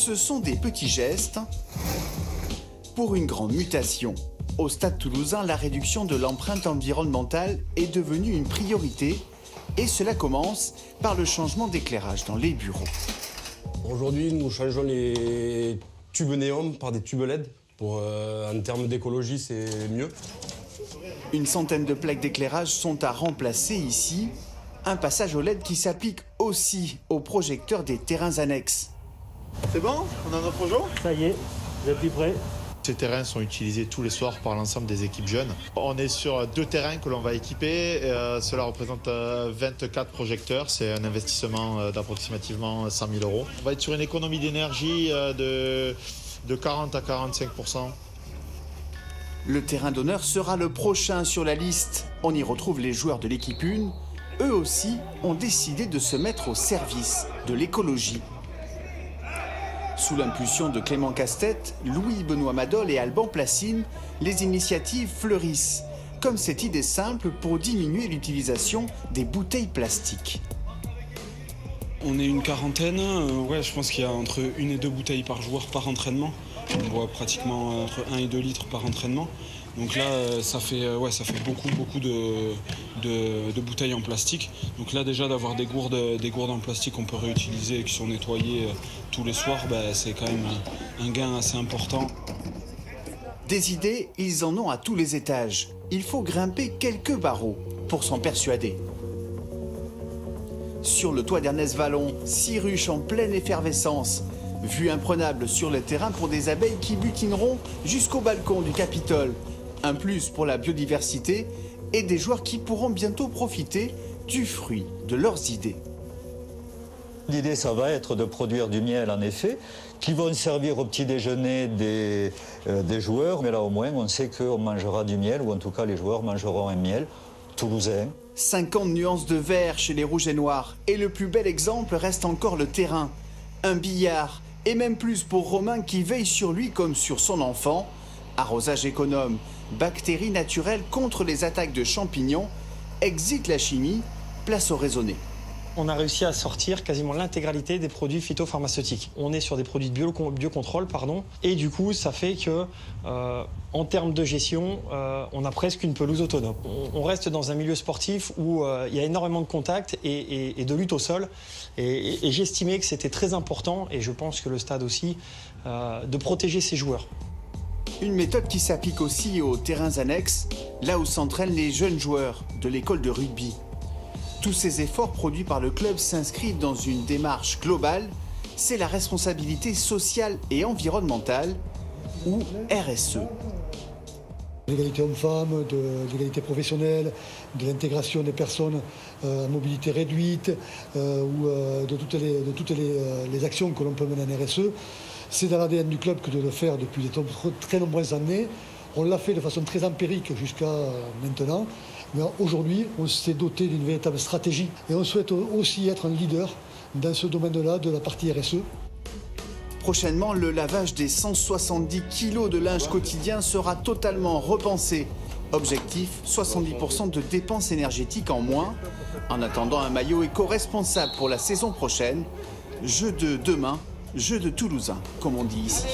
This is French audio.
Ce sont des petits gestes pour une grande mutation. Au Stade Toulousain, la réduction de l'empreinte environnementale est devenue une priorité et cela commence par le changement d'éclairage dans les bureaux. Aujourd'hui, nous changeons les tubes néons par des tubes LED. En termes d'écologie, c'est mieux. Une centaine de plaques d'éclairage sont à remplacer ici. Un passage au LED qui s'applique aussi aux projecteurs des terrains annexes. C'est bon? On a notre jour? Ça y est, vous êtes plus prêts. Ces terrains sont utilisés tous les soirs par l'ensemble des équipes jeunes. On est sur 2 terrains que l'on va équiper. Cela représente 24 projecteurs. C'est un investissement d'approximativement 100 000 €. On va être sur une économie d'énergie de 40 à 45%. Le terrain d'honneur sera le prochain sur la liste. On y retrouve les joueurs de l'équipe 1. Eux aussi ont décidé de se mettre au service de l'écologie. Sous l'impulsion de Clément Castet, Louis-Benoît Madol et Alban Placine, les initiatives fleurissent, comme cette idée simple pour diminuer l'utilisation des bouteilles plastiques. On est une quarantaine, je pense qu'il y a entre 1 et 2 bouteilles par joueur par entraînement. On boit pratiquement entre 1 et 2 litres par entraînement. Donc là, ça fait beaucoup de bouteilles en plastique. Donc là, déjà, d'avoir des gourdes en plastique qu'on peut réutiliser et qui sont nettoyées tous les soirs, c'est quand même un gain assez important. Des idées, ils en ont à tous les étages. Il faut grimper quelques barreaux pour s'en persuader. Sur le toit d'Ernest Vallon, 6 ruches en pleine effervescence. Vue imprenable sur le terrain pour des abeilles qui butineront jusqu'au balcon du Capitole. Un plus pour la biodiversité et des joueurs qui pourront bientôt profiter du fruit de leurs idées. L'idée, ça va être de produire du miel, en effet, qui vont servir au petit déjeuner des joueurs. Mais là, au moins, on sait qu'on mangera du miel, ou en tout cas, les joueurs mangeront un miel toulousain. 50 nuances de vert chez les rouges et noirs. Et le plus bel exemple reste encore le terrain. Un billard, et même plus pour Romain qui veille sur lui comme sur son enfant. Arrosage économe, bactéries naturelles contre les attaques de champignons. Exit la chimie, place au raisonné. On a réussi à sortir quasiment l'intégralité des produits phytopharmaceutiques. On est sur des produits de biocontrôle, et du coup, ça fait que, en termes de gestion, on a presque une pelouse autonome. On reste dans un milieu sportif où il y a énormément de contacts et de lutte au sol. Et j'estimais que c'était très important, et je pense que le stade aussi, de protéger ses joueurs. Une méthode qui s'applique aussi aux terrains annexes, là où s'entraînent les jeunes joueurs de l'école de rugby. Tous ces efforts produits par le club s'inscrivent dans une démarche globale, c'est la responsabilité sociale et environnementale, ou RSE. L'égalité homme-femme, de l'égalité professionnelle, de l'intégration des personnes à mobilité réduite, ou de toutes les actions que l'on peut mener en RSE. C'est dans l'ADN du club que de le faire depuis de très nombreuses années. On l'a fait de façon très empirique jusqu'à maintenant. Mais aujourd'hui, on s'est doté d'une véritable stratégie et on souhaite aussi être un leader dans ce domaine-là de la partie RSE. Prochainement, le lavage des 170 kilos de linge quotidien sera totalement repensé. Objectif, 70% de dépenses énergétiques en moins. En attendant, un maillot éco-responsable pour la saison prochaine. Jeu de demain, jeu de Toulousain, comme on dit ici.